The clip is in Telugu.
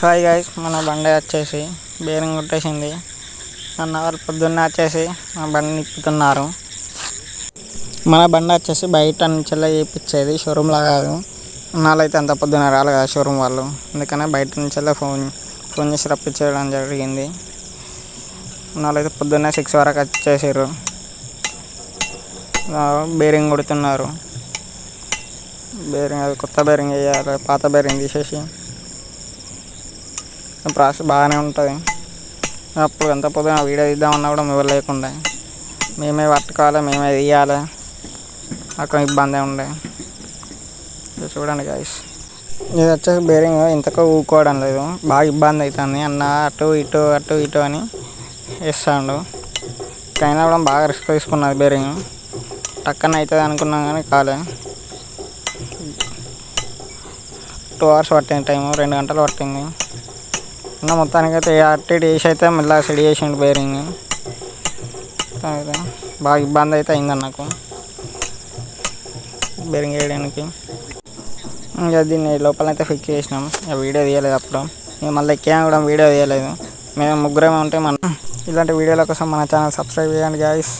హాయ్ గైస్, మన బండి వచ్చేసి బేరింగ్ కొట్టేసింది. అన్న వాళ్ళు పొద్దున్నే వచ్చేసి మన బండి నిప్పుతున్నారు. మన బండి వచ్చేసి బయట నుంచి చేయించేది, షోరూమ్లో కాదు. నాళ్ళు అయితే అంత పొద్దున్న రాలేదు కదా షోరూమ్ వాళ్ళు, అందుకనే బయట నుంచి ఫోన్ చేసి రప్పించడం జరిగింది. నాళ్ళు అయితే పొద్దున్నే 6 వరకు వచ్చేసారు. బేరింగ్ కొడుతున్నారు. బేరింగ్ అది కొత్త బేరింగ్ వేయాలి, పాత బేరింగ్ తీసేసి. ప్రాసెస్ బాగానే ఉంటుంది. అప్పుడు ఎంత పొద్దున వీడియో తీద్దామన్నా కూడా ఎవరు లేకుండా మేమే పట్టుకోవాలి, మేమే తీయాలి. అక్కడ ఇబ్బంది ఉండే. చూడండి గైస్, ఇది వచ్చేసి బేరింగ్ ఇంతకు ఊకోవడం లేదు, బాగా ఇబ్బంది అవుతుంది. అన్న అటు ఇటు అని వేస్తాడు. అయినా కూడా బాగా రిస్క్ తీసుకున్నది బేరింగ్. టక్కన అవుతుంది అనుకున్నాం కానీ కాలే. 2 hours పట్టింది, 2 గంటలు పట్టింది. మొత్తానికి అయితే అటు ఇటు వేసి అయితే మళ్ళీ సెడి చేసిండు బేరింగ్. బాగా ఇబ్బంది అయితే అయింది నాకు బేరింగ్ వేయడానికి. ఇంకా దీన్ని లోపలైతే ఫిక్స్ చేసినాం. వీడియో తీయలేదు అప్పుడు, మేము మళ్ళీ ఎక్కాము కూడా వీడియో తీయలేదు. మేము ముగ్గురేమే ఉంటే ఇలాంటి వీడియోల కోసం మన ఛానల్ సబ్స్క్రైబ్ చేయండి గాయస్.